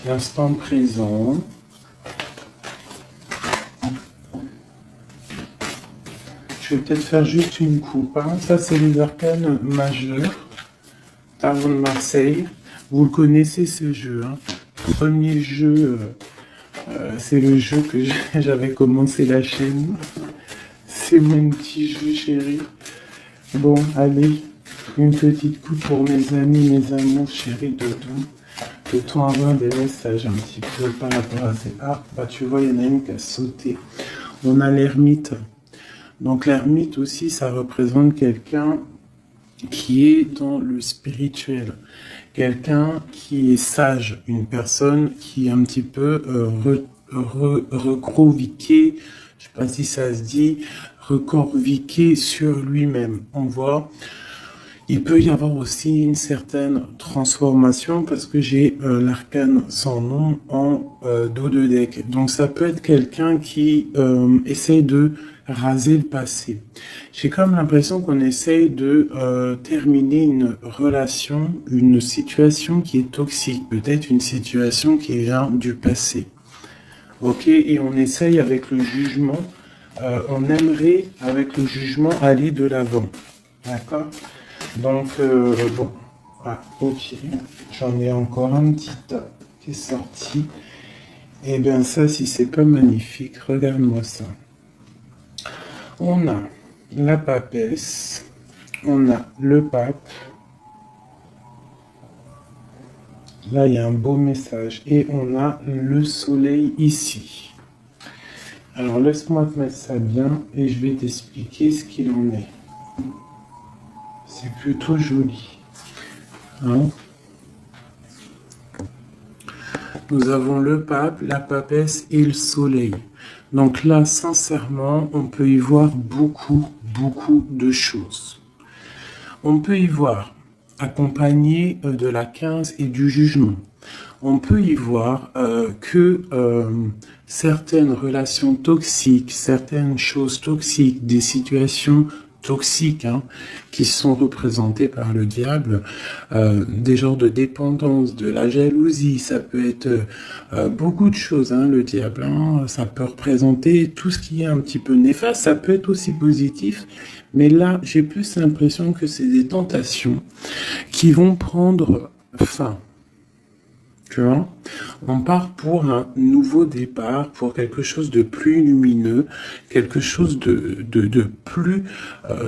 l'instant présent. Je vais peut-être faire juste une coupe. Hein. Ça, c'est les arcanes majeurs. Tarot de Marseille. Vous le connaissez, ce jeu. Hein. Premier jeu, c'est le jeu que j'avais commencé la chaîne. C'est mon petit jeu, chéri. Bon, allez. Une petite coupe pour mes amis, mes amours, chéris, de tout. Peut-on avoir des messages un petit peu par rapport à ces... Ah, bah tu vois, il y en a une qui a sauté. On a l'ermite. Donc l'ermite aussi, ça représente quelqu'un qui est dans le spirituel. Quelqu'un qui est sage. Une personne qui est un petit peu recroviquée, je sais pas si ça se dit, recorviquée sur lui-même. On voit... Il peut y avoir aussi une certaine transformation parce que j'ai l'arcane sans nom en dos de deck. Donc ça peut être quelqu'un qui essaie de raser le passé. J'ai comme l'impression qu'on essaie de terminer une relation, une situation qui est toxique. Peut-être une situation qui vient du passé. Ok, et on essaye avec le jugement, on aimerait avec le jugement aller de l'avant. D'accord ? Donc, bon, ah, ok, j'en ai encore un petit tas qui est sorti. Et bien ça, si c'est pas magnifique, regarde-moi ça. On a la papesse, on a le pape. Là, il y a un beau message. Et on a le soleil ici. Alors, laisse-moi te mettre ça bien et je vais t'expliquer ce qu'il en est. C'est plutôt joli. Hein? Nous avons le pape, la papesse et le soleil. Donc là, sincèrement, on peut y voir beaucoup de choses. On peut y voir accompagné de la 15 et du jugement. On peut y voir que certaines relations toxiques, certaines choses toxiques, des situations toxiques hein, qui sont représentées par le diable, des genres de dépendance, de la jalousie, ça peut être beaucoup de choses, hein, le diable, hein, ça peut représenter tout ce qui est un petit peu néfaste, ça peut être aussi positif, mais là j'ai plus l'impression que c'est des tentations qui vont prendre fin. Tu vois, on part pour un nouveau départ, pour quelque chose de plus lumineux, quelque chose de plus...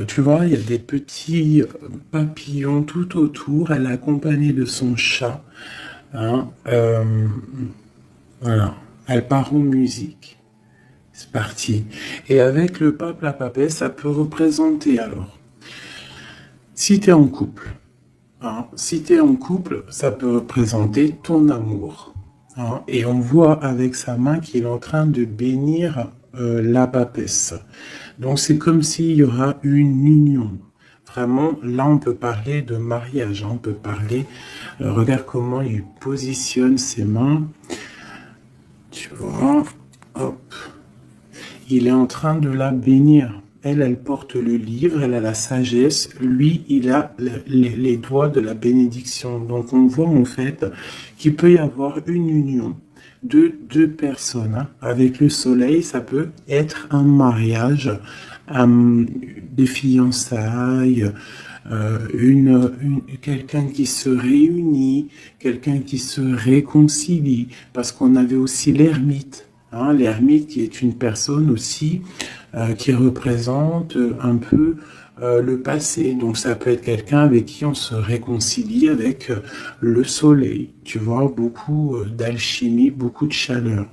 tu vois, il y a des petits papillons tout autour. Elle est accompagnée de son chat. Hein, voilà, elle part en musique. C'est parti. Et avec le pape, la papesse, ça peut représenter alors. Si tu es en couple, hein, si tu es en couple, ça peut représenter ton amour. Hein, et on voit avec sa main qu'il est en train de bénir la papesse. Donc c'est comme s'il y aura une union. Vraiment, là on peut parler de mariage. Hein, on peut parler, regarde comment il positionne ses mains. Tu vois, hop. Il est en train de la bénir. Elle porte le livre, elle a la sagesse. Lui, il a les doigts de la bénédiction. Donc, on voit en fait qu'il peut y avoir une union de deux personnes. Hein. Avec le soleil, ça peut être un mariage, des fiançailles, quelqu'un qui se réunit, quelqu'un qui se réconcilie. Parce qu'on avait aussi l'ermite. Hein, l'ermite qui est une personne aussi qui représente un peu le passé. Donc ça peut être quelqu'un avec qui on se réconcilie avec le soleil. Tu vois, beaucoup d'alchimie, beaucoup de chaleur.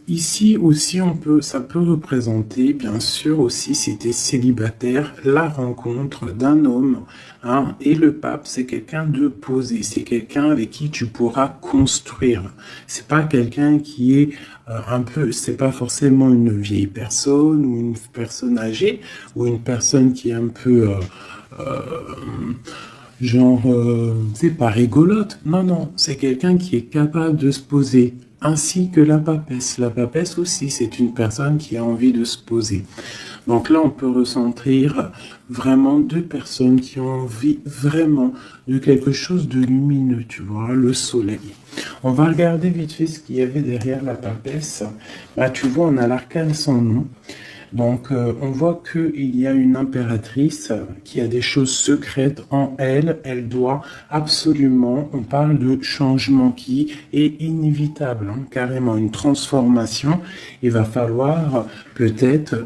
Ici aussi, ça peut représenter, bien sûr, aussi si tu es célibataire, la rencontre d'un homme. Hein, et le pape, c'est quelqu'un de posé, c'est quelqu'un avec qui tu pourras construire. C'est pas quelqu'un qui est c'est pas forcément une vieille personne ou une personne âgée ou une personne qui est un peu c'est pas rigolote. Non, c'est quelqu'un qui est capable de se poser ainsi que la papesse. La papesse aussi, c'est une personne qui a envie de se poser. Donc là, on peut ressentir vraiment deux personnes qui ont envie vraiment de quelque chose de lumineux, tu vois, le soleil. On va regarder vite fait ce qu'il y avait derrière la papesse. Bah, tu vois, on a l'arcane sans nom. Donc, on voit qu'il y a une impératrice qui a des choses secrètes en elle. Elle doit absolument, on parle de changement qui est inévitable, hein, carrément une transformation. Il va falloir peut-être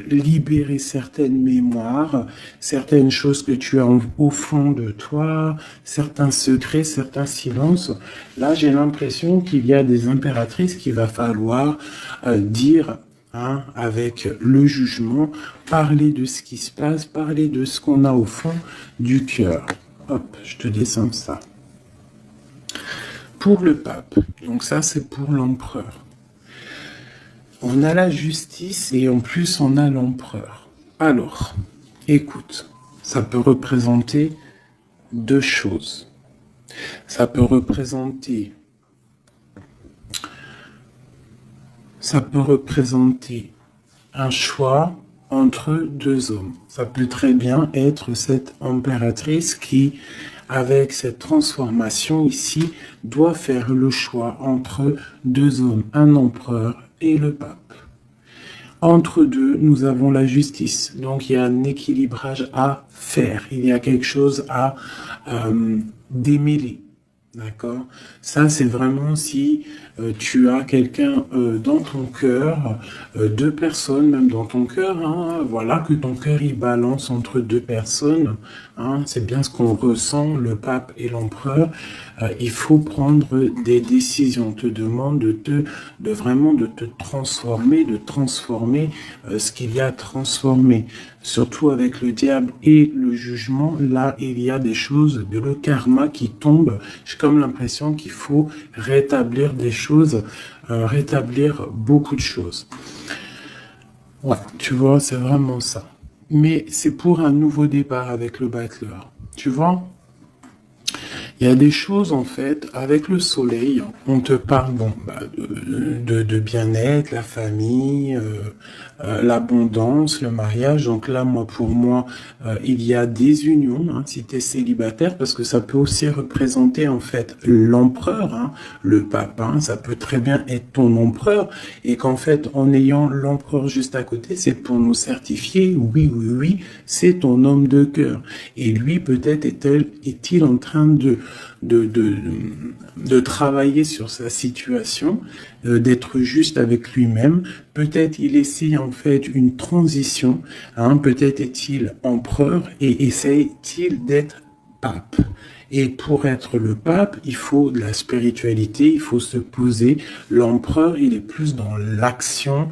libérer certaines mémoires, certaines choses que tu as au fond de toi, certains secrets, certains silences. Là, j'ai l'impression qu'il y a des impératrices qu'il va falloir dire... Hein, avec le jugement, parler de ce qui se passe, parler de ce qu'on a au fond du cœur. Hop, je te descends ça. Pour le pape, donc ça c'est pour l'empereur. On a la justice et en plus on a l'empereur. Alors, écoute, ça peut représenter deux choses. Ça peut représenter un choix entre deux hommes. Ça peut très bien être cette impératrice qui, avec cette transformation ici, doit faire le choix entre deux hommes, un empereur et le pape. Entre deux, nous avons la justice. Donc, il y a un équilibrage à faire. Il y a quelque chose à démêler. D'accord? Ça, c'est vraiment si tu as quelqu'un dans ton cœur, deux personnes même dans ton cœur, hein, voilà, que ton cœur il balance entre deux personnes, hein, c'est bien ce qu'on ressent, le pape et l'empereur. Il faut prendre des décisions. On te demande vraiment de te transformer, de transformer ce qu'il y a à transformer. Surtout avec le diable et le jugement, là, il y a des choses, le karma qui tombe. J'ai comme l'impression qu'il faut rétablir des choses, rétablir beaucoup de choses. Ouais, tu vois, c'est vraiment ça. Mais c'est pour un nouveau départ avec le battleur. Tu vois? Il y a des choses, en fait, avec le soleil, on te parle de bien-être, la famille, l'abondance, le mariage. Donc là, pour moi, il y a des unions, hein, si tu es célibataire, parce que ça peut aussi représenter, en fait, l'empereur, hein, le pape, hein, ça peut très bien être ton empereur, et qu'en fait, en ayant l'empereur juste à côté, c'est pour nous certifier, oui, c'est ton homme de cœur. Et lui, peut-être est-il en train de travailler sur sa situation, d'être juste avec lui-même. Peut-être il essaie en fait une transition, hein, peut-être est-il empereur et essaie-t-il d'être pape. Et pour être le pape, il faut de la spiritualité, il faut se poser. L'empereur, il est plus dans l'action,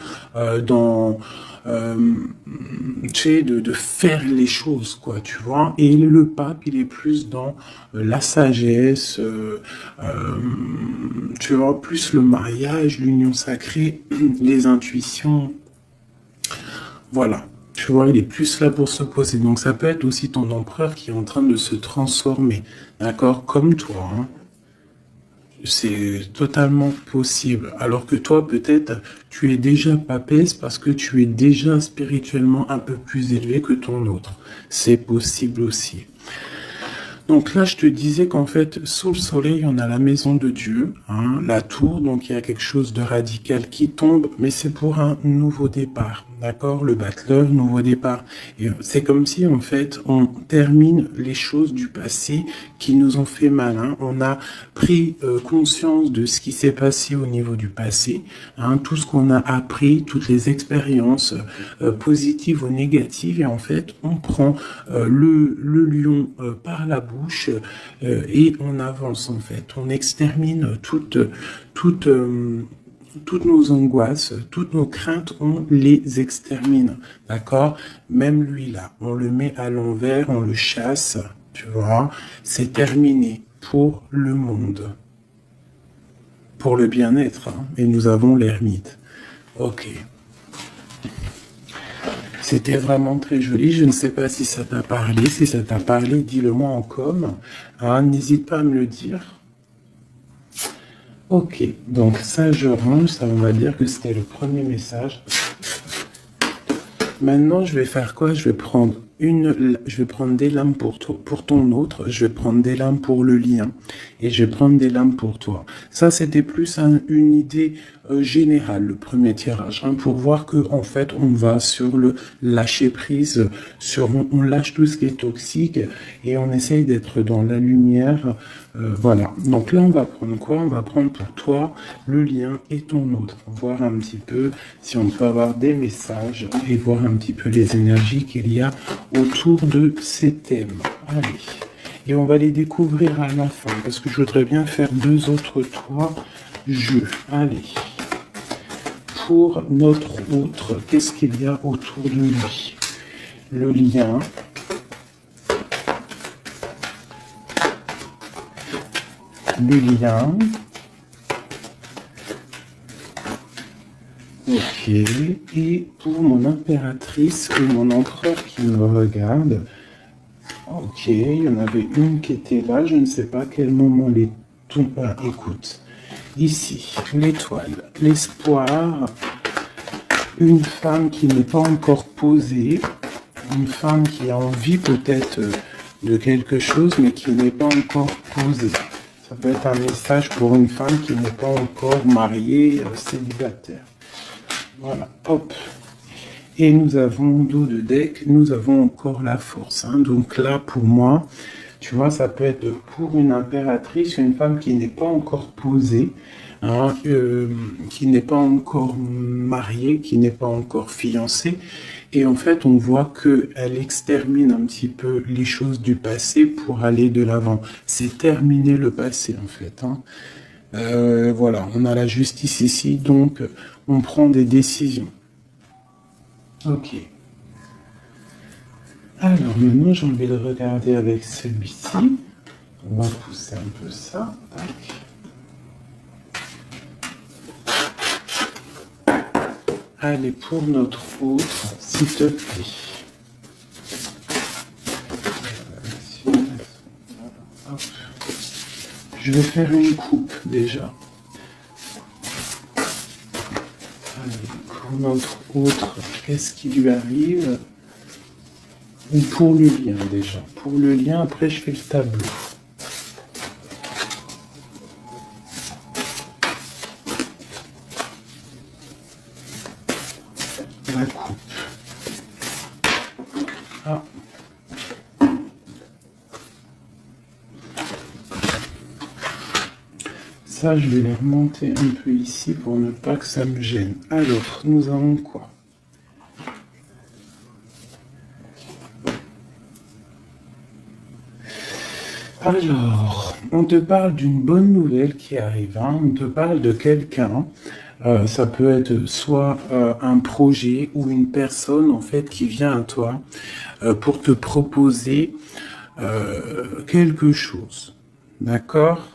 tu sais, de faire les choses, quoi, tu vois. Et le pape, il est plus dans la sagesse, tu vois, plus le mariage, l'union sacrée, les intuitions. Voilà. Tu vois, il est plus là pour se poser. Donc, ça peut être aussi ton empereur qui est en train de se transformer. D'accord? Comme toi, hein. C'est totalement possible. Alors que toi, peut-être, tu es déjà papesse parce que tu es déjà spirituellement un peu plus élevé que ton autre. C'est possible aussi. Donc là, je te disais qu'en fait, sous le soleil, on a la maison de Dieu, hein, la tour, donc il y a quelque chose de radical qui tombe, mais c'est pour un nouveau départ, d'accord? Le battleur, nouveau départ. Et c'est comme si, en fait, on termine les choses du passé qui nous ont fait mal, hein. On a pris conscience de ce qui s'est passé au niveau du passé, hein, tout ce qu'on a appris, toutes les expériences positives ou négatives, et en fait, on prend le lion par la bouche, et on avance en fait. On extermine toutes nos angoisses, toutes nos craintes, on les extermine. D'accord? Même lui là, on le met à l'envers, on le chasse, tu vois. C'est terminé pour le monde. Pour le bien-être, hein. Et nous avons l'ermite. Ok. C'était vraiment très joli. Je ne sais pas si ça t'a parlé. Si ça t'a parlé, dis-le moi en com. Hein, n'hésite pas à me le dire. Ok, donc ça je range, ça on va dire que c'était le premier message. Maintenant je vais faire quoi? Je vais prendre des lames pour toi, pour ton autre, je vais prendre des lames pour le lien et je vais prendre des lames pour toi. Ça c'était plus une idée générale, le premier tirage, hein, pour voir que en fait on va sur le lâcher prise, on lâche tout ce qui est toxique et on essaye d'être dans la lumière. Voilà, donc là on va prendre quoi? On va prendre pour toi le lien et ton autre, voir un petit peu si on peut avoir des messages et voir un petit peu les énergies qu'il y a autour de ces thèmes. Allez. Et on va les découvrir à la fin, parce que je voudrais bien faire 2 autres 3 jeux. Allez. Pour notre autre, qu'est-ce qu'il y a autour de lui? Le lien. Le lien. Ok. Et pour mon impératrice ou mon empereur qui me regarde, ok, il y en avait une qui était là, je ne sais pas à quel moment les tout. Écoute, ici, l'étoile, l'espoir, une femme qui n'est pas encore posée, une femme qui a envie peut-être de quelque chose, mais qui n'est pas encore posée. Ça peut être un message pour une femme qui n'est pas encore mariée, célibataire. Voilà, hop. Et nous avons dos de deck, nous avons encore la force. Hein. Donc là, pour moi, tu vois, ça peut être pour une impératrice, une femme qui n'est pas encore posée, hein, qui n'est pas encore mariée, qui n'est pas encore fiancée. Et en fait, on voit qu'elle extermine un petit peu les choses du passé pour aller de l'avant. C'est terminer le passé, en fait. Hein. Voilà, on a la justice ici, donc on prend des décisions. Ok. Alors maintenant, j'ai envie de regarder avec celui-ci. On va pousser un peu ça. Tac. Allez, pour notre autre, s'il te plaît. Hop. Je vais faire une coupe déjà. Allez, pour notre autre, qu'est-ce qui lui arrive? Ou pour le lien déjà. Pour le lien, après je fais le tableau. La coupe. Ah. Ça, je vais les remonter un peu ici pour ne pas que ça me gêne. Alors, nous avons quoi? Alors, on te parle d'une bonne nouvelle qui arrive. Hein. On te parle de quelqu'un. Ça peut être soit un projet ou une personne en fait qui vient à toi pour te proposer quelque chose. D'accord?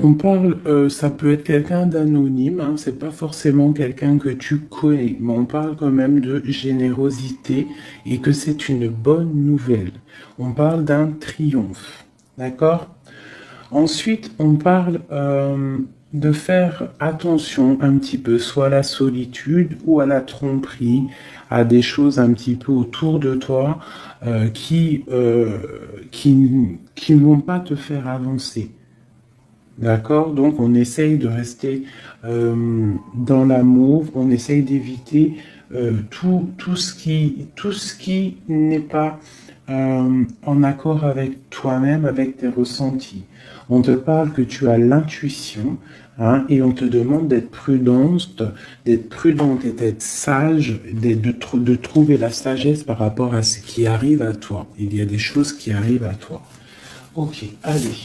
On parle, ça peut être quelqu'un d'anonyme, hein, c'est pas forcément quelqu'un que tu connais, mais on parle quand même de générosité et que c'est une bonne nouvelle. On parle d'un triomphe, d'accord? Ensuite, on parle de faire attention un petit peu, soit à la solitude ou à la tromperie, à des choses un petit peu autour de toi qui ne vont pas te faire avancer. D'accord? Donc, on essaye de rester dans l'amour, on essaye d'éviter tout ce qui n'est pas en accord avec toi-même, avec tes ressentis. On te parle que tu as l'intuition, hein, et on te demande d'être prudente et d'être sage, de trouver la sagesse par rapport à ce qui arrive à toi. Il y a des choses qui arrivent à toi. Ok, allez.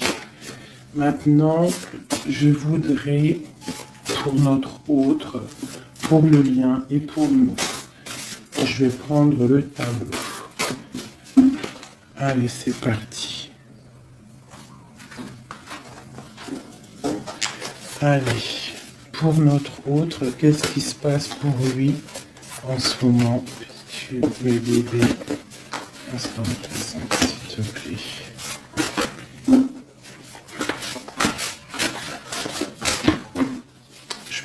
Maintenant, je voudrais, pour notre autre, pour le lien et pour nous, je vais prendre le tableau. Allez, c'est parti. Allez, pour notre autre, qu'est-ce qui se passe pour lui en ce moment? Tu es bébé. Instant présent, s'il te plaît.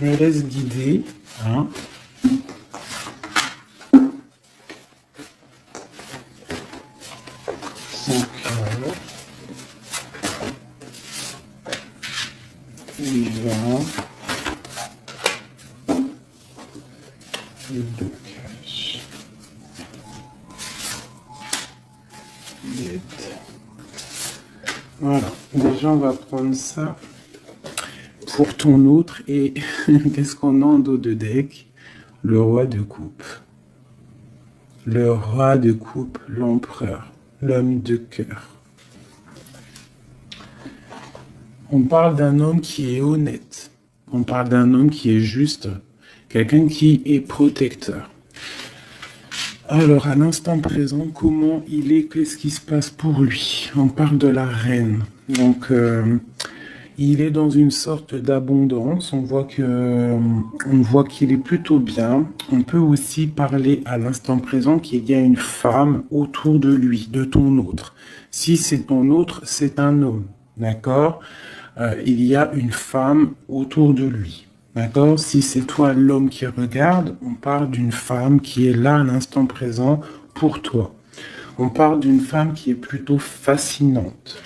je me laisse guider. Hein. Son cœur. Il va. Le blocage. Voilà. Déjà, on va prendre ça pour ton autre. Et qu'est-ce qu'on a en dos de deck? Le roi de coupe. Le roi de coupe, l'empereur, l'homme de cœur. On parle d'un homme qui est honnête. On parle d'un homme qui est juste. Quelqu'un qui est protecteur. Alors, à l'instant présent, comment il est? Qu'est-ce qui se passe pour lui? On parle de la reine. Donc, il est dans une sorte d'abondance. On voit qu'il est plutôt bien. On peut aussi parler à l'instant présent qu'il y a une femme autour de lui, de ton autre. Si c'est ton autre, c'est un homme. D'accord? Il y a une femme autour de lui. D'accord? Si c'est toi l'homme qui regarde, on parle d'une femme qui est là à l'instant présent pour toi. On parle d'une femme qui est plutôt fascinante.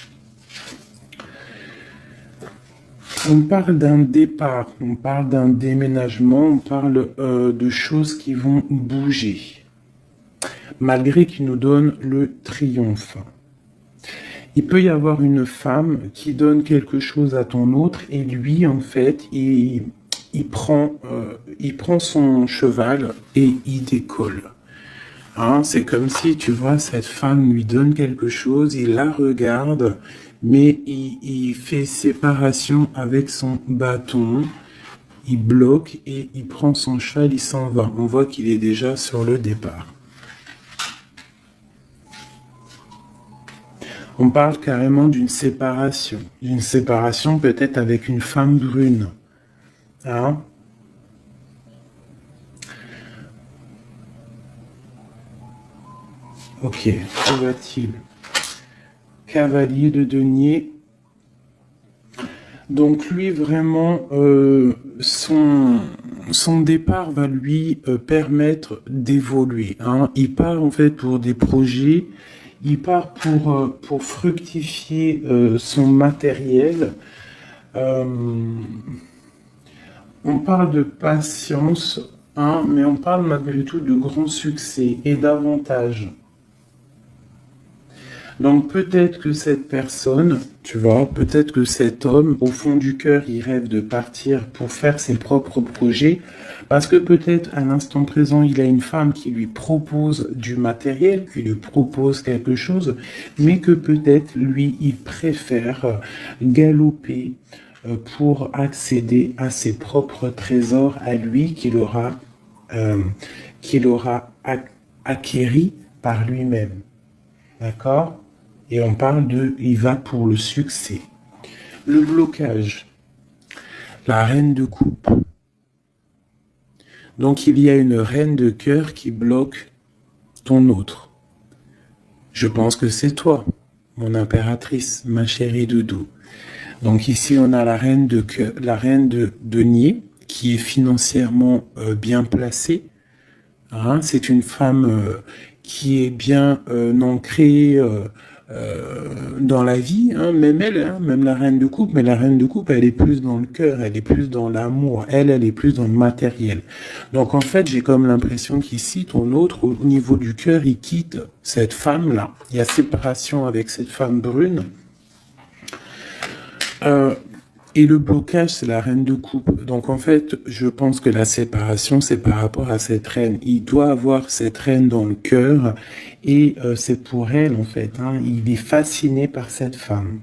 On parle d'un départ, on parle d'un déménagement, on parle de choses qui vont bouger. Malgré qu'il nous donne le triomphe. Il peut y avoir une femme qui donne quelque chose à ton autre et lui, en fait, il prend son cheval et il décolle. Hein, c'est comme si, tu vois, cette femme lui donne quelque chose, il la regarde, mais il fait séparation avec son bâton, il bloque et il prend son cheval, il s'en va. On voit qu'il est déjà sur le départ. On parle carrément d'une séparation peut-être avec une femme brune. Hein? Ok, que va-t-il? Cavalier de denier. Donc lui, vraiment, son départ va lui permettre d'évoluer. Hein. Il part en fait pour des projets, il part pour fructifier son matériel. On parle de patience, hein, mais on parle malgré tout de grand succès et d'avantages. Donc peut-être que cette personne, tu vois, peut-être que cet homme, au fond du cœur, il rêve de partir pour faire ses propres projets, parce que peut-être à l'instant présent, il a une femme qui lui propose du matériel, qui lui propose quelque chose, mais que peut-être lui, il préfère galoper pour accéder à ses propres trésors à lui qu'il aura acquéris par lui-même. D'accord? Et on parle il va pour le succès. Le blocage. La reine de coupe. Donc il y a une reine de cœur qui bloque ton autre. Je pense que c'est toi, mon impératrice, ma chérie doudou. Donc ici on a la reine de cœur, la reine de denier, qui est financièrement bien placée. Hein, c'est une femme qui est bien ancrée dans la vie, hein, même elle, hein, même la reine de coupe, mais la reine de coupe, elle est plus dans le cœur, elle est plus dans l'amour, elle est plus dans le matériel. Donc en fait, j'ai comme l'impression qu'ici, ton autre, au niveau du cœur, il quitte cette femme-là. Il y a séparation avec cette femme brune. Et le blocage, c'est la reine de coupe. Donc en fait, je pense que la séparation, c'est par rapport à cette reine. Il doit avoir cette reine dans le cœur et c'est pour elle en fait. Hein, il est fasciné par cette femme.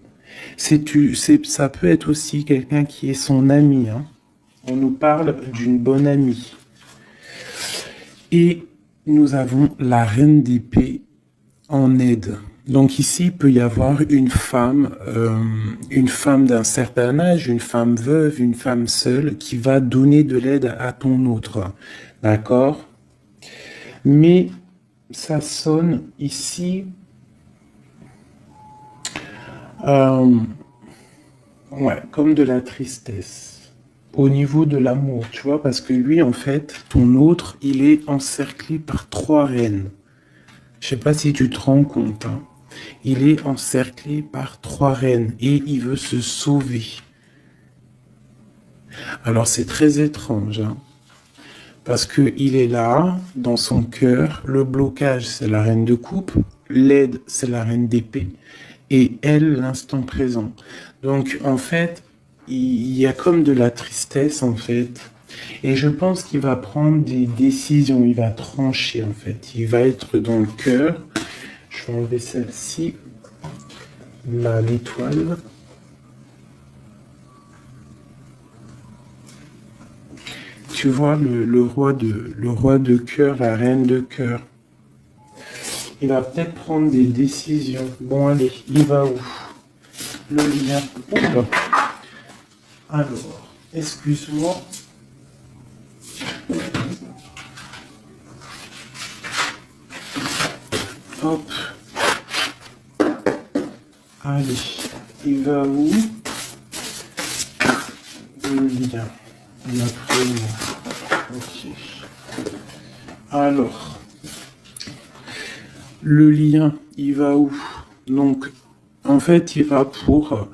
Ça peut être aussi quelqu'un qui est son ami. Hein. On nous parle d'une bonne amie. Et nous avons la reine d'épée en aide. Donc ici, il peut y avoir une femme d'un certain âge, une femme veuve, une femme seule, qui va donner de l'aide à ton autre. D'accord? Mais ça sonne ici... ouais, comme de la tristesse. au niveau de l'amour, tu vois, parce que lui, en fait, ton autre, il est encerclé par 3 reines. Je sais pas si tu te rends compte, hein. Il est encerclé par 3 reines et il veut se sauver. Alors c'est très étrange, hein, parce que il est là, dans son cœur, le blocage c'est la reine de coupe, l'aide c'est la reine d'épée, et elle l'instant présent. Donc en fait, il y a comme de la tristesse en fait, et je pense qu'il va prendre des décisions, il va trancher en fait, il va être dans le cœur. Je vais enlever celle-ci, l'étoile. Tu vois le roi de cœur, la reine de cœur. Il va peut-être prendre des décisions. Bon allez, il va où? Le lien. Oula. Alors, excuse-moi. Hop. Allez, il va où? Le lien. La première. Ok. Alors, le lien, il va où? Donc, en fait, il va pour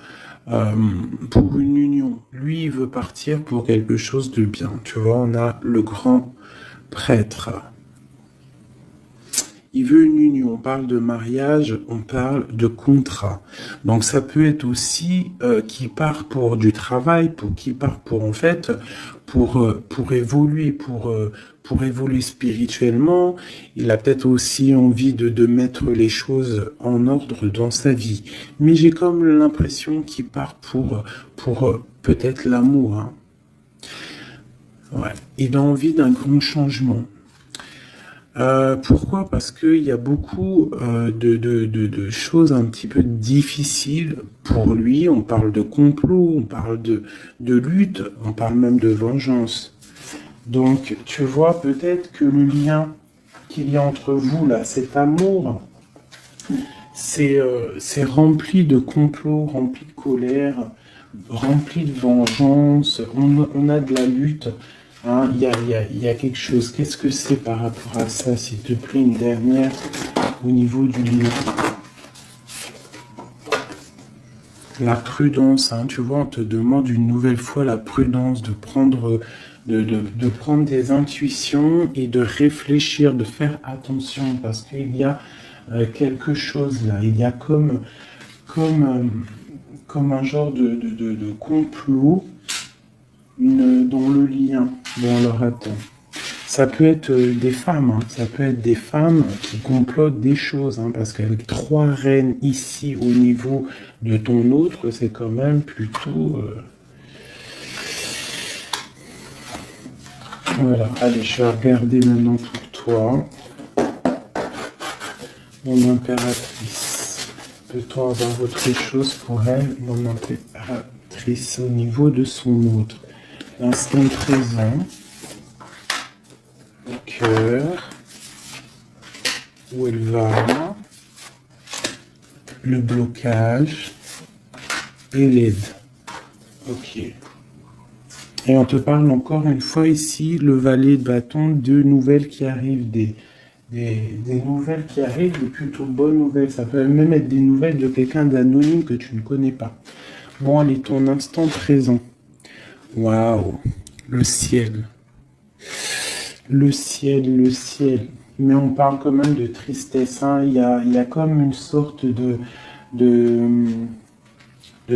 une union. Lui, il veut partir pour quelque chose de bien. Tu vois, on a le grand prêtre. Il veut une union. On parle de mariage, on parle de contrat. Donc ça peut être aussi qui part pour du travail, pour qui part pour en fait pour évoluer, pour évoluer spirituellement. Il a peut-être aussi envie de mettre les choses en ordre dans sa vie. Mais j'ai comme l'impression qu'il part pour peut-être l'amour. Hein. Ouais. Il a envie d'un grand changement. Pourquoi? Parce qu'il y a beaucoup de choses un petit peu difficiles pour lui. On parle de complot, on parle de lutte, on parle même de vengeance. Donc, tu vois, peut-être que le lien qu'il y a entre vous, là, cet amour, c'est rempli de complots, rempli de colère, rempli de vengeance. On a de la lutte. Hein, il y a quelque chose. Qu'est-ce que c'est par rapport à ça, s'il te plaît, une dernière au niveau du lien? La prudence, hein, tu vois, on te demande une nouvelle fois la prudence de prendre, de prendre des intuitions et de réfléchir, de faire attention, parce qu'il y a quelque chose là. Il y a comme un genre de complot dans le lien. Bon, alors attends. Ça peut être des femmes, hein. Ça peut être des femmes qui complotent des choses, hein, parce qu'avec 3 reines ici au niveau de ton autre, c'est quand même plutôt... Voilà, allez, je vais regarder maintenant pour toi. Mon impératrice. Peut-on avoir autre chose pour elle, mon impératrice, au niveau de son autre? L'instant présent. Cœur, où elle va, le blocage et l'aide. Ok. Et on te parle encore une fois ici, le valet de bâton, 2 nouvelles qui arrivent, des nouvelles qui arrivent, de plutôt bonnes nouvelles. Ça peut même être des nouvelles de quelqu'un d'anonyme que tu ne connais pas. Bon, allez, ton instant présent. Waouh, le ciel. Le ciel, le ciel. Mais on parle quand même de tristesse. Hein. Il y a comme une sorte de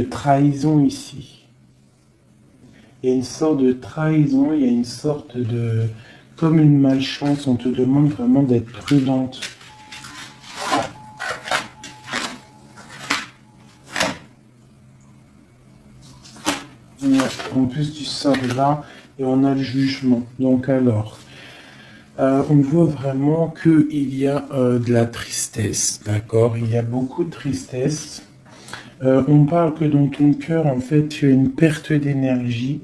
trahison ici. Il y a une sorte de trahison, il y a une sorte de... Comme une malchance, on te demande vraiment d'être prudente. En plus du sort là, et on a le jugement. Donc alors... on voit vraiment qu'il y a de la tristesse, d'accord? Il y a beaucoup de tristesse. On parle que dans ton cœur, en fait, tu as une perte d'énergie.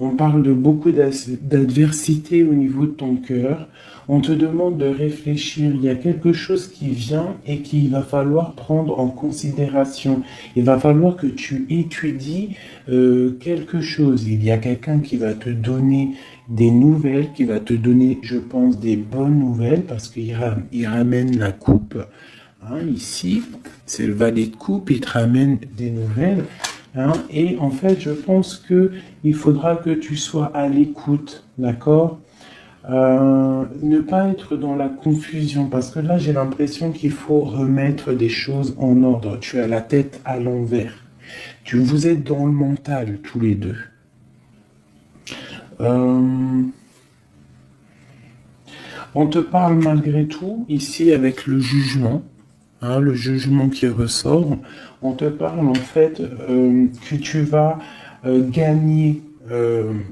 On parle de beaucoup d'adversité au niveau de ton cœur. On te demande de réfléchir. Il y a quelque chose qui vient et qu'il va falloir prendre en considération. Il va falloir que tu étudies quelque chose. Il y a quelqu'un qui va te donner des nouvelles, qui va te donner, je pense, des bonnes nouvelles parce qu'il ramène la coupe. Hein, ici, c'est le valet de coupe, il te ramène des nouvelles. Hein, et en fait, je pense que il faudra que tu sois à l'écoute, d'accord? Ne pas être dans la confusion, parce que là, j'ai l'impression qu'il faut remettre des choses en ordre. Tu as la tête à l'envers. Vous êtes dans le mental, tous les deux. On te parle malgré tout, ici, avec le jugement. Hein, le jugement qui ressort, on te parle en fait que tu vas gagner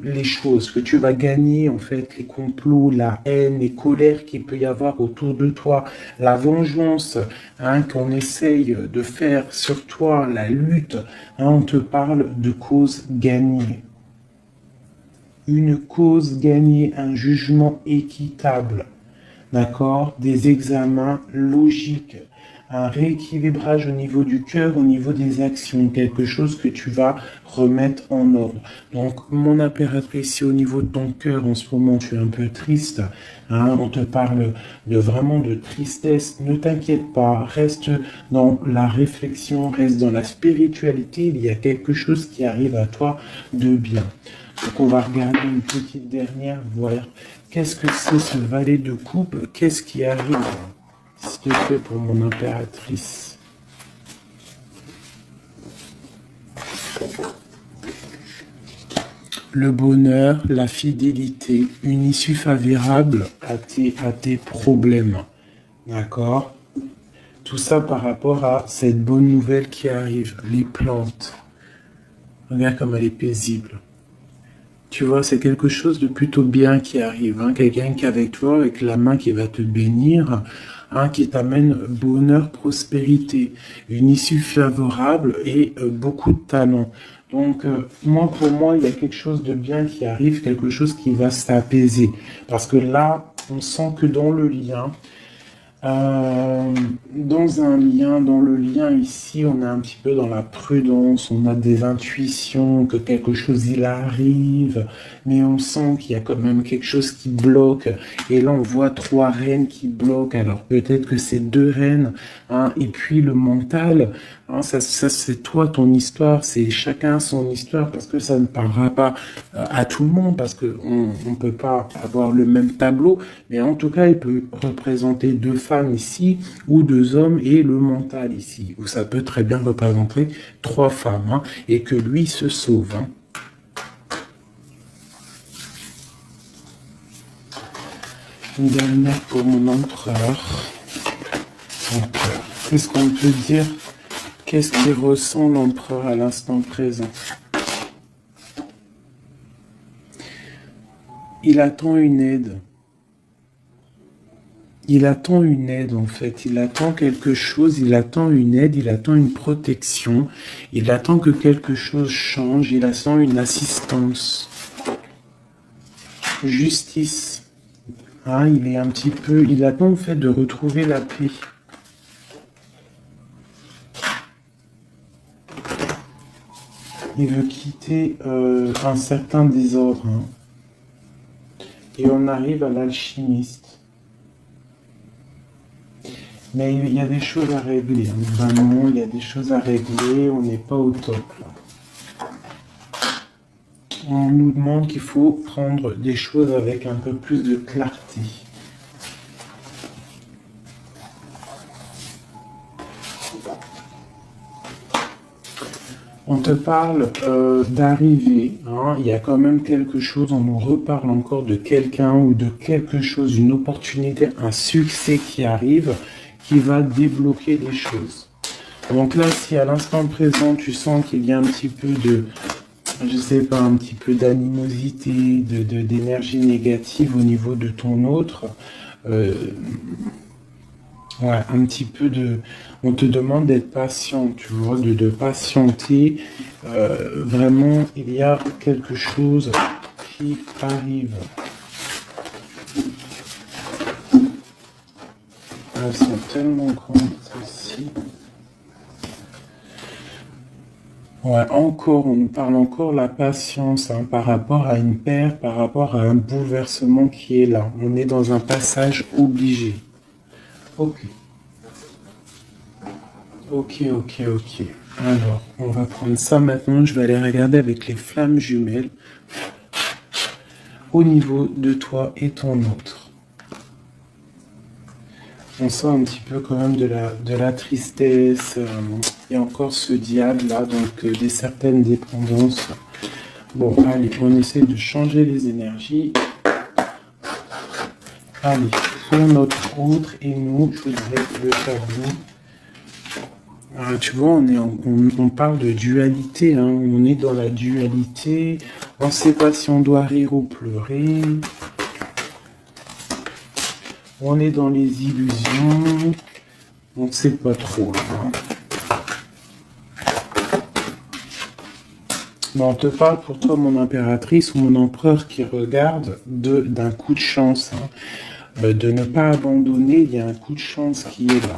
les choses, que tu vas gagner en fait les complots, la haine, les colères qu'il peut y avoir autour de toi, la vengeance hein, qu'on essaye de faire sur toi, la lutte. Hein, on te parle de cause gagnée. Une cause gagnée, un jugement équitable, d'accord, des examens logiques, un rééquilibrage au niveau du cœur, au niveau des actions, quelque chose que tu vas remettre en ordre. Donc, mon impératrice, au niveau de ton cœur, en ce moment, tu es un peu triste, hein, on te parle vraiment de tristesse, ne t'inquiète pas, reste dans la réflexion, reste dans la spiritualité, il y a quelque chose qui arrive à toi de bien. Donc, on va regarder une petite dernière, voir qu'est-ce que c'est ce valet de coupe, qu'est-ce qui arrive, s'il te plaît, pour mon impératrice. Le bonheur, la fidélité, une issue favorable à tes problèmes. D'accord? Tout ça par rapport à cette bonne nouvelle qui arrive, les plantes. Regarde comme elle est paisible. Tu vois, c'est quelque chose de plutôt bien qui arrive. Hein? Quelqu'un qui est avec toi, avec la main qui va te bénir, hein, qui t'amène bonheur, prospérité, une issue favorable et beaucoup de talent. Donc, pour moi, il y a quelque chose de bien qui arrive, quelque chose qui va s'apaiser. Parce que là, on sent que dans le lien, dans le lien ici, on est un petit peu dans la prudence, on a des intuitions que quelque chose il arrive, mais on sent qu'il y a quand même quelque chose qui bloque. Et là, on voit 3 reines qui bloquent. Alors peut-être que c'est 2 reines, hein, et puis le mental. Hein, ça c'est toi, ton histoire, c'est chacun son histoire, parce que ça ne parlera pas à tout le monde, parce que on peut pas avoir le même tableau, mais en tout cas, il peut représenter 2 femmes ici, ou 2 hommes, et le mental ici, ou ça peut très bien représenter 3 femmes, hein, et que lui se sauve. Hein. Une dernière pour mon empereur. Qu'est-ce qu'on peut dire? Qu'est-ce qu'il ressent l'empereur à l'instant présent? Il attend une aide. Il attend une aide en fait. Il attend quelque chose, il attend une aide, il attend une protection. Il attend que quelque chose change, il attend une assistance. Justice. Hein, il attend en fait de retrouver la paix. Il veut quitter un certain désordre. Hein. Et on arrive à l'alchimiste. Mais il y a des choses à régler. Hein. Vraiment, il y a des choses à régler. On n'est pas au top. Là. On nous demande qu'il faut prendre des choses avec un peu plus de clarté. On te parle d'arriver, hein. Il y a quand même quelque chose, on nous reparle encore de quelqu'un ou de quelque chose, une opportunité, un succès qui arrive, qui va débloquer les choses. Donc là, si à l'instant présent, tu sens qu'il y a un petit peu de, je sais pas, un petit peu d'animosité, d'énergie négative au niveau de ton autre, ouais, un petit peu de... On te demande d'être patient, tu vois, de patienter. Vraiment, il y a quelque chose qui arrivent. Elles sont tellement grandes, celles-ci. Ouais, encore, on nous parle encore la patience hein, par rapport à une paire, par rapport à un bouleversement qui est là. On est dans un passage obligé. Ok. Ok. Alors, on va prendre ça maintenant. Je vais aller regarder avec les flammes jumelles au niveau de toi et ton autre. On sent un petit peu quand même de la tristesse. Il y a encore ce diable là, donc des certaines dépendances. Bon, allez, on essaie de changer les énergies. Allez, pour notre autre et nous, je voudrais le tableau. Tu vois, on parle de dualité, hein. On est dans la dualité. On ne sait pas si on doit rire ou pleurer. On est dans les illusions. On ne sait pas trop. Hein. Mais on te parle pour toi, mon impératrice ou mon empereur qui regarde d'un coup de chance. Hein. De ne pas abandonner, il y a un coup de chance qui est là.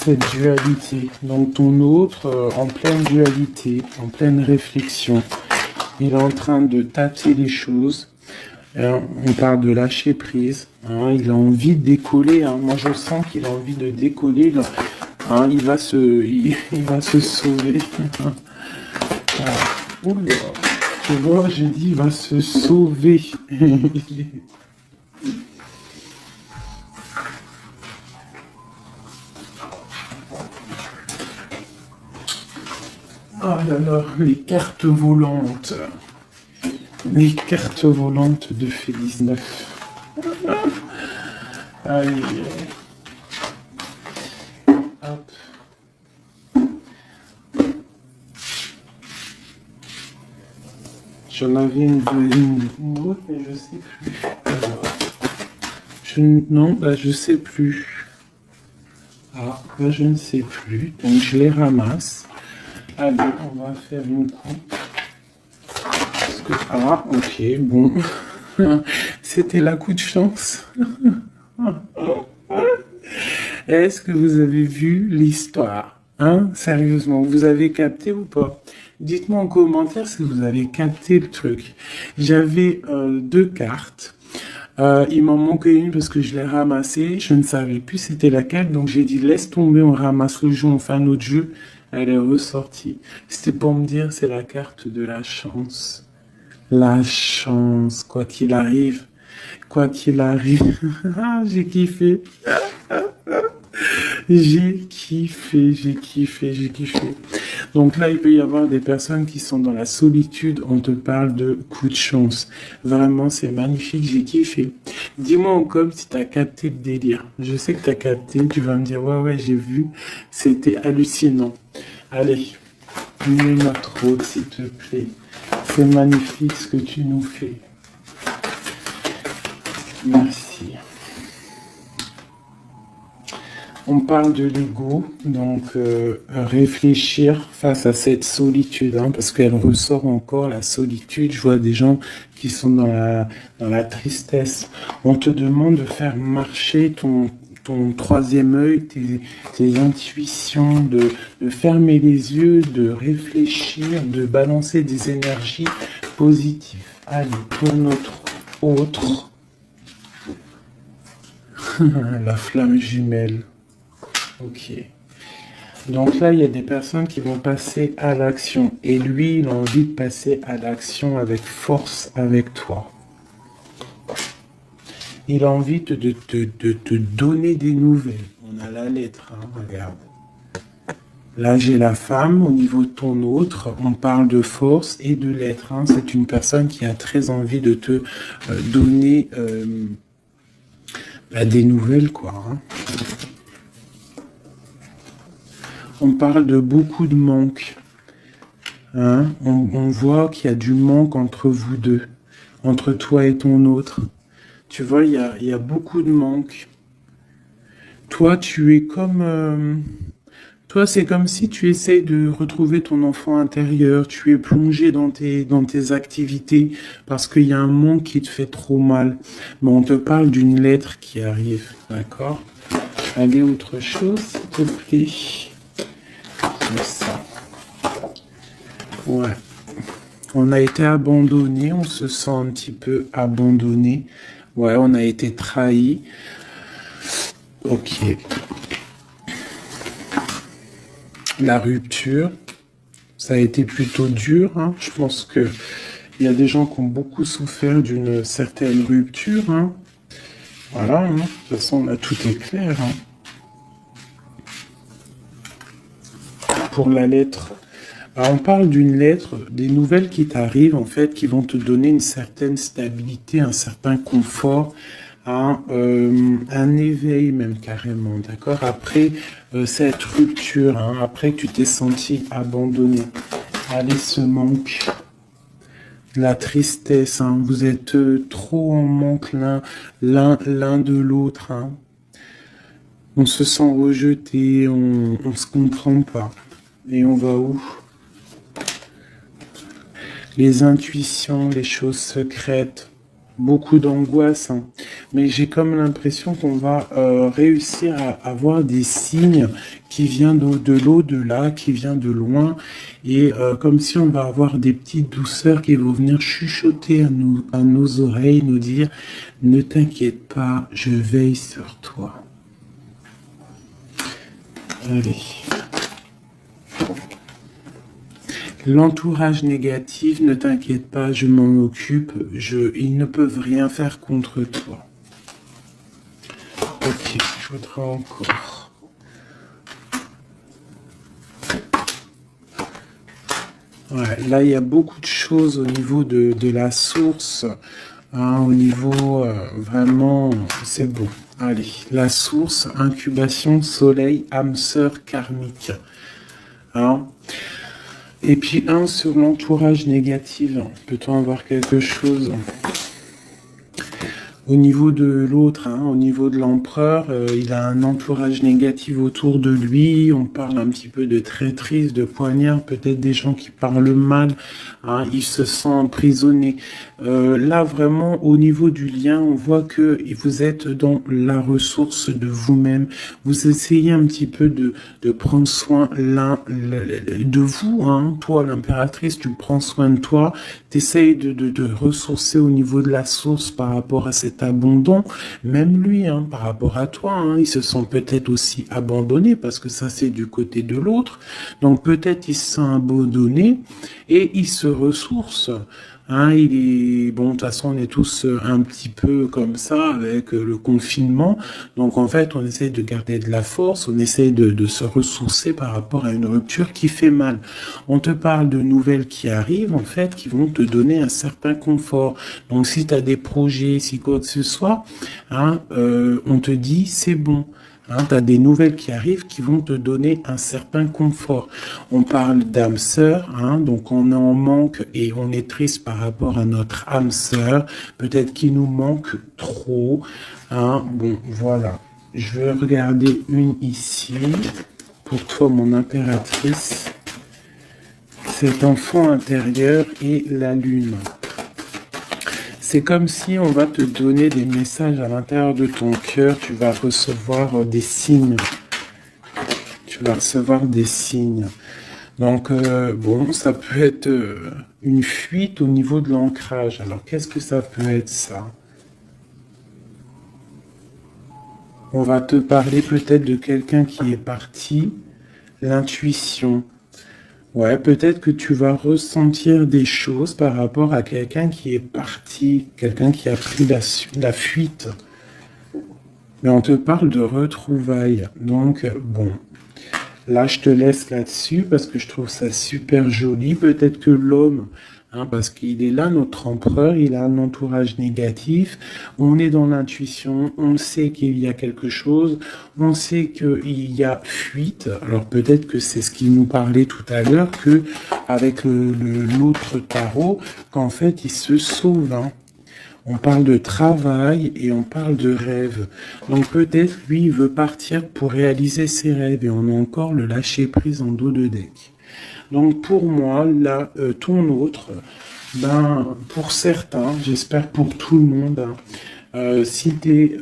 Cette dualité. Donc ton autre, en pleine dualité, en pleine réflexion, il est en train de tâter les choses. On parle de lâcher prise. Hein, il a envie de décoller. Hein. Moi, je sens qu'il a envie de décoller. Hein, il va se sauver. Oula, tu vois, j'ai dit, il va se sauver. Oh là là, les cartes volantes. Les cartes volantes de Félix 9. Allez. Hop. J'en avais une autre, mais je sais plus. Alors, non, je sais plus. Ah, je ne sais plus. Donc je les ramasse. Allez, on va faire une coupe. Ah, ok, bon. C'était la coup de chance. Est-ce que vous avez vu l'histoire? Hein? Sérieusement, vous avez capté ou pas? Dites-moi en commentaire si vous avez capté le truc. J'avais 2 cartes. Il m'en manquait une parce que je l'ai ramassée. Je ne savais plus c'était laquelle. Donc j'ai dit laisse tomber, on ramasse le jeu, on fait un autre jeu. Elle est ressortie. C'était pour me dire c'est la carte de la chance. La chance, quoi qu'il arrive. Quoi qu'il arrive. J'ai kiffé. J'ai kiffé. Donc là, il peut y avoir des personnes qui sont dans la solitude. On te parle de coup de chance. Vraiment, c'est magnifique. J'ai kiffé. Dis-moi en com si t'as capté le délire. Je sais que t'as capté. Tu vas me dire, ouais, j'ai vu. C'était hallucinant. Allez, mets notre autre, s'il te plaît. C'est magnifique ce que tu nous fais. Merci. On parle de l'ego, donc réfléchir face à cette solitude, hein, parce qu'elle ressort encore, la solitude. Je vois des gens qui sont dans la tristesse. On te demande de faire marcher ton troisième œil, tes intuitions, de fermer les yeux, de réfléchir, de balancer des énergies positives. Allez, pour notre autre, la flamme jumelle. Ok. Donc là, il y a des personnes qui vont passer à l'action. Et lui, il a envie de passer à l'action avec force avec toi. Il a envie de te donner des nouvelles. On a la lettre, hein, regarde. Là, j'ai la femme. Au niveau de ton autre, on parle de force et de lettre. Hein. C'est une personne qui a très envie de te donner des nouvelles, quoi. Hein. On parle de beaucoup de manque. Hein? On voit qu'il y a du manque entre vous deux, entre toi et ton autre. Tu vois, il y a beaucoup de manque. Toi, tu es comme... Toi, c'est comme si tu essayes de retrouver ton enfant intérieur, tu es plongé dans tes activités parce qu'il y a un monde qui te fait trop mal. Mais on te parle d'une lettre qui arrive, d'accord? Allez, autre chose, s'il te plaît. Comme ça. Ouais. On a été abandonné, on se sent un petit peu abandonné. Ouais, on a été trahi. Ok. La rupture, ça a été plutôt dur, hein. Je pense que il y a des gens qui ont beaucoup souffert d'une certaine rupture, hein. Voilà, hein. De toute façon, là, tout est clair, hein. Pour la lettre, on parle d'une lettre, des nouvelles qui t'arrivent, en fait, qui vont te donner une certaine stabilité, un certain confort, un éveil même carrément, d'accord? Après cette rupture, hein, après que tu t'es senti abandonné, allez, ce manque, la tristesse, hein, vous êtes trop en manque l'un de l'autre, hein. On se sent rejeté, on se comprend pas. Et on va où? Les intuitions, les choses secrètes, beaucoup d'angoisse, hein. Mais j'ai comme l'impression qu'on va réussir à avoir des signes qui viennent de l'au-delà, qui viennent de loin, et comme si on va avoir des petites douceurs qui vont venir chuchoter à nos oreilles, nous dire « Ne t'inquiète pas, je veille sur toi ». Allez. L'entourage négatif, ne t'inquiète pas, je m'en occupe, ils ne peuvent rien faire contre toi. Ok, je voudrais encore. Ouais, là, il y a beaucoup de choses au niveau de la source, hein, au niveau vraiment, c'est bon. Allez, la source, incubation, soleil, âme sœur karmique. Hein. Et puis un sur l'entourage négatif. Peut-on avoir quelque chose au niveau de l'autre, hein, au niveau de l'empereur, il a un entourage négatif autour de lui. On parle un petit peu de traîtrise, de poignard, peut-être des gens qui parlent mal. Hein, il se sent emprisonné. Là, vraiment, au niveau du lien, on voit que vous êtes dans la ressource de vous-même. Vous essayez un petit peu de prendre soin de vous. Hein. Toi, l'impératrice, tu prends soin de toi. Tu essayes de ressourcer au niveau de la source par rapport à cet abandon. Même lui, hein, par rapport à toi, hein, ils se sont peut-être aussi abandonnés parce que ça, c'est du côté de l'autre. Donc, peut-être ils se sont abandonnés et ils se ressourcent. Hein, il est bon. De toute façon, on est tous un petit peu comme ça avec le confinement. Donc, en fait, on essaie de garder de la force, on essaie de se ressourcer par rapport à une rupture qui fait mal. On te parle de nouvelles qui arrivent, en fait, qui vont te donner un certain confort. Donc, si tu as des projets, si quoi que ce soit, hein, on te dit c'est bon. Hein, tu as des nouvelles qui arrivent qui vont te donner un certain confort. On parle d'âme sœur, hein, donc on est en manque et on est triste par rapport à notre âme sœur. Peut-être qu'il nous manque trop. Hein. Bon, voilà. Je vais regarder une ici. Pour toi, mon impératrice. Cet enfant intérieur et la lune. C'est comme si on va te donner des messages à l'intérieur de ton cœur. Tu vas recevoir des signes. Tu vas recevoir des signes. Donc, bon, ça peut être une fuite au niveau de l'ancrage. Alors, qu'est-ce que ça peut être, ça? On va te parler peut-être de quelqu'un qui est parti. L'intuition. Ouais, peut-être que tu vas ressentir des choses par rapport à quelqu'un qui est parti, quelqu'un qui a pris la fuite. Mais on te parle de retrouvailles. Donc, bon, là, je te laisse là-dessus parce que je trouve ça super joli. Peut-être que l'homme, hein, parce qu'il est là, notre empereur, il a un entourage négatif. On est dans l'intuition, on sait qu'il y a quelque chose, on sait qu'il y a fuite. Alors peut-être que c'est ce qu'il nous parlait tout à l'heure, que avec l'autre tarot, qu'en fait, il se sauve. Hein. on parle de travail et on parle de rêve. Donc peut-être lui, il veut partir pour réaliser ses rêves et on a encore le lâcher prise en dos de deck. Donc pour moi, là, ton autre, ben pour certains, j'espère pour tout le monde, hein, si tu es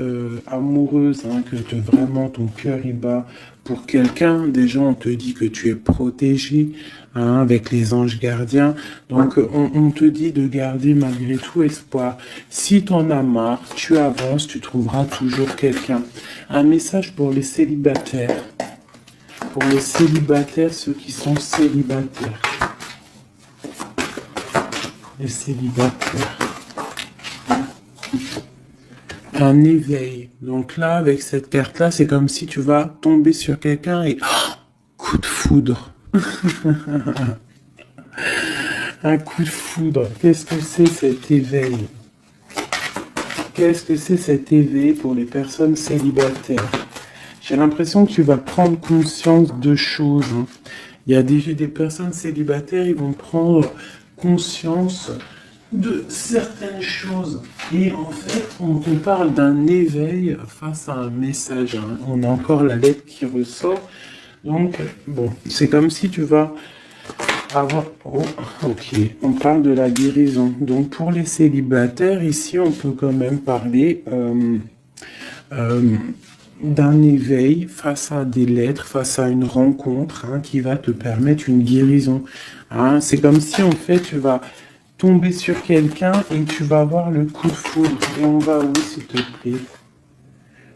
amoureuse, hein, vraiment ton cœur y bat pour quelqu'un, déjà on te dit que tu es protégée, hein, avec les anges gardiens. Donc on te dit de garder malgré tout espoir. Si t'en as marre, tu avances, tu trouveras toujours quelqu'un. Un message pour les célibataires. Pour les célibataires, ceux qui sont célibataires. Les célibataires. Un éveil. Donc là, avec cette carte-là, c'est comme si tu vas tomber sur quelqu'un et... Oh, coup de foudre. Un coup de foudre. Qu'est-ce que c'est cet éveil? Qu'est-ce que c'est cet éveil pour les personnes célibataires? J'ai l'impression que tu vas prendre conscience de choses. Hein. Il y a déjà des personnes célibataires, ils vont prendre conscience de certaines choses. Et en fait, on te parle d'un éveil face à un message. Hein. On a encore la lettre qui ressort. Donc, bon, c'est comme si tu vas avoir... Oh, ok, on parle de la guérison. Donc, pour les célibataires, ici, on peut quand même parler d'un éveil face à des lettres, face à une rencontre, hein, qui va te permettre une guérison. Hein. C'est comme si, en fait, tu vas tomber sur quelqu'un et tu vas avoir le coup de foudre. Et on va où, s'il te plaît?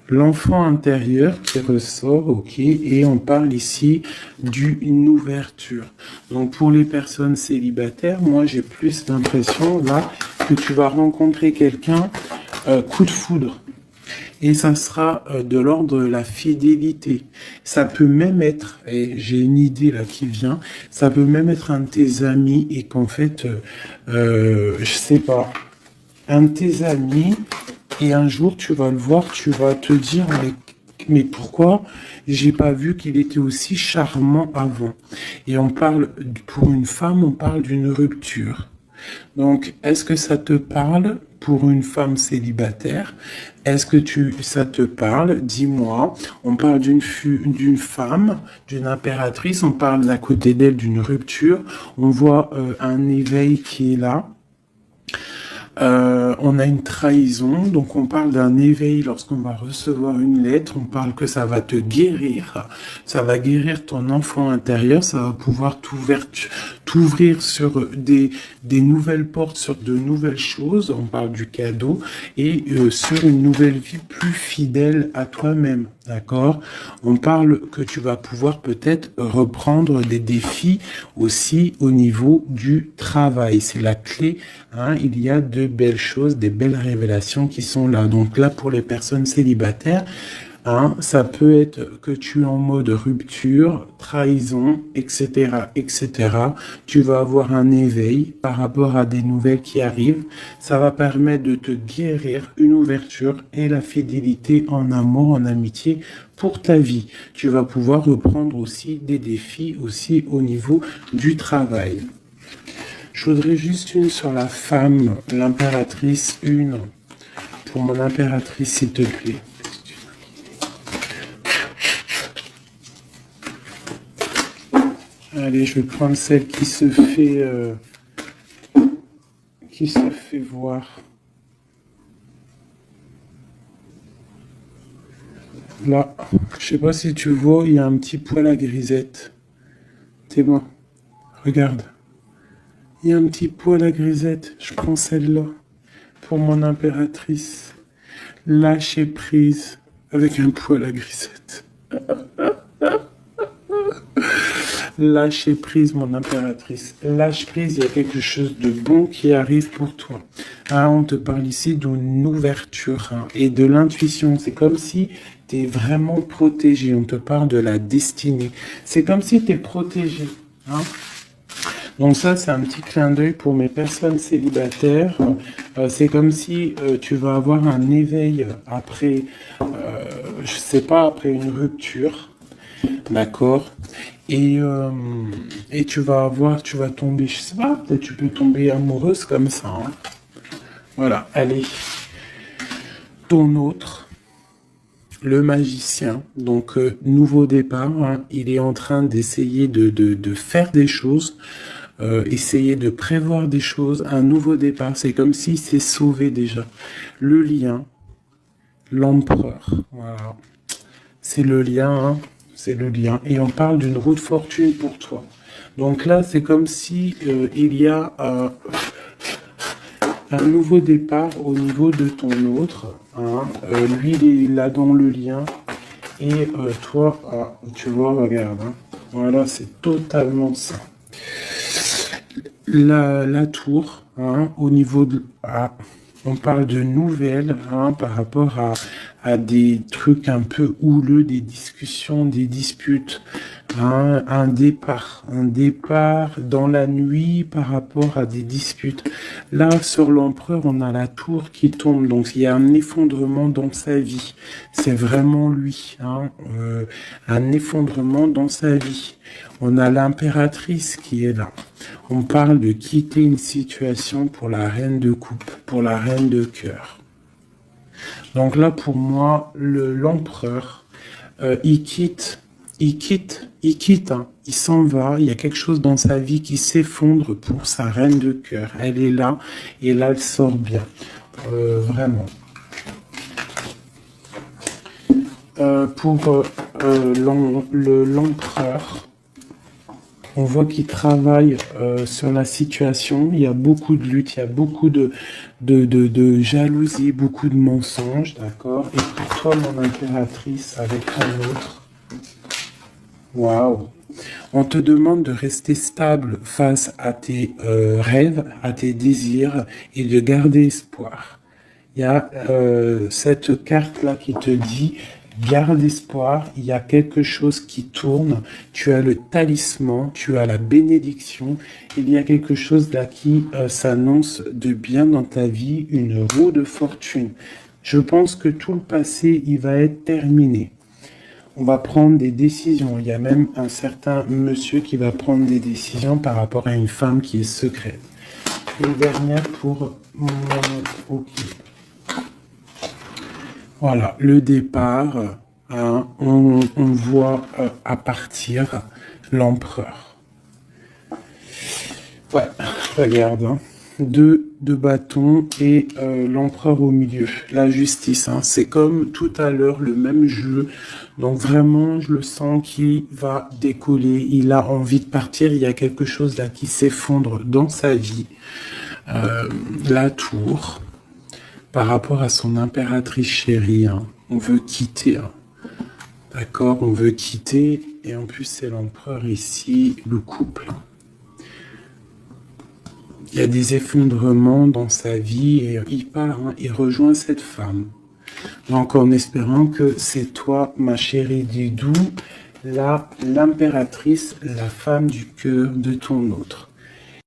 L'enfant intérieur qui ressort, ok, et on parle ici d'une ouverture. Donc pour les personnes célibataires, moi j'ai plus l'impression là que tu vas rencontrer quelqu'un, coup de foudre. Et ça sera de l'ordre de la fidélité. Ça peut même être, et j'ai une idée là qui vient, ça peut même être un de tes amis et qu'en fait, je sais pas, un de tes amis, et un jour tu vas le voir, tu vas te dire, mais pourquoi j'ai pas vu qu'il était aussi charmant avant? Et on parle, pour une femme, on parle d'une rupture. Donc, est-ce que ça te parle pour une femme célibataire? Est-ce que ça te parle? Dis-moi. On parle d'une femme, d'une impératrice. On parle d'à côté d'elle d'une rupture. On voit un éveil qui est là. On a une trahison, donc on parle d'un éveil lorsqu'on va recevoir une lettre, on parle que ça va te guérir, ça va guérir ton enfant intérieur, ça va pouvoir t'ouvrir sur des nouvelles portes, sur de nouvelles choses, on parle du cadeau, et sur une nouvelle vie plus fidèle à toi-même, d'accord? On parle que tu vas pouvoir peut-être reprendre des défis aussi au niveau du travail, c'est la clé, hein, il y a de belles choses, des belles révélations qui sont là. Donc là, pour les personnes célibataires, hein, ça peut être que tu es en mode rupture, trahison, etc., etc. Tu vas avoir un éveil par rapport à des nouvelles qui arrivent. Ça va permettre de te guérir, une ouverture et la fidélité en amour, en amitié pour ta vie. Tu vas pouvoir reprendre aussi des défis aussi au niveau du travail. Je voudrais juste une sur la femme, l'impératrice, une. Pour mon impératrice, s'il te plaît. Allez, je vais prendre celle qui se fait voir. Là, je sais pas si tu vois, il y a un petit poil à grisette. C'est bon. Regarde. Il y a un petit poil à grisette. Je prends celle-là. Pour mon impératrice. Lâcher prise avec un poil à grisette. Lâcher prise, mon impératrice. Lâche prise, il y a quelque chose de bon qui arrive pour toi. Ah, on te parle ici d'une ouverture, hein, et de l'intuition. C'est comme si tu es vraiment protégé. On te parle de la destinée. C'est comme si tu es protégé. Hein. Donc ça, c'est un petit clin d'œil pour mes personnes célibataires. C'est comme si tu vas avoir un éveil après, je sais pas, après une rupture. D'accord? Et tu vas tomber, je sais pas, peut-être tu peux tomber amoureuse comme ça. Hein. Voilà, allez. Ton autre, le magicien, donc nouveau départ, hein, il est en train d'essayer de faire des choses, essayer de prévoir des choses, un nouveau départ, c'est comme s'il s'est sauvé déjà. Le lien, l'empereur, voilà, c'est le lien, hein, c'est le lien, et on parle d'une roue de fortune pour toi. Donc là, c'est comme si il y a un nouveau départ au niveau de ton autre, hein. Lui, il est là dans le lien, et toi, tu vois, regarde, hein. Voilà, c'est totalement ça. La tour, hein, au niveau de... on parle de nouvelles, hein, par rapport à des trucs un peu houleux, des discussions, des disputes, hein, un départ dans la nuit par rapport à des disputes. Là, sur l'empereur, on a la tour qui tombe, donc il y a un effondrement dans sa vie. C'est vraiment lui, hein, un effondrement dans sa vie. On a l'impératrice qui est là. On parle de quitter une situation pour la reine de coupe, pour la reine de cœur. Donc là, pour moi, l'empereur, il quitte, hein, il s'en va. Il y a quelque chose dans sa vie qui s'effondre pour sa reine de cœur. Elle est là et là, elle sort bien. Vraiment. Pour l'empereur, on voit qu'il travaille sur la situation. Il y a beaucoup de lutte, il y a beaucoup de jalousie, beaucoup de mensonges, d'accord. Et pour toi, mon impératrice, avec un autre, waouh. On te demande de rester stable face à tes rêves, à tes désirs et de garder espoir. Il y a cette carte-là qui te dit garde espoir, il y a quelque chose qui tourne, tu as le talisman, tu as la bénédiction, il y a quelque chose là qui s'annonce de bien dans ta vie, une roue de fortune. Je pense que tout le passé, il va être terminé. On va prendre des décisions. Il y a même un certain monsieur qui va prendre des décisions par rapport à une femme qui est secrète. Une dernière pour mon OK. Voilà, le départ, hein, on voit à partir l'empereur. Ouais, regarde, hein, deux bâtons et l'empereur au milieu. La justice, hein, c'est comme tout à l'heure, le même jeu. Donc vraiment, je le sens qu'il va décoller, il a envie de partir, il y a quelque chose là qui s'effondre dans sa vie. La tour... Par rapport à son impératrice chérie, hein, on veut quitter. Hein. D'accord, on veut quitter. Et en plus, c'est l'empereur ici, le couple. Il y a des effondrements dans sa vie et il part, hein, il rejoint cette femme. Donc, en espérant que c'est toi, ma chérie Didou, l'impératrice, la femme du cœur de ton autre.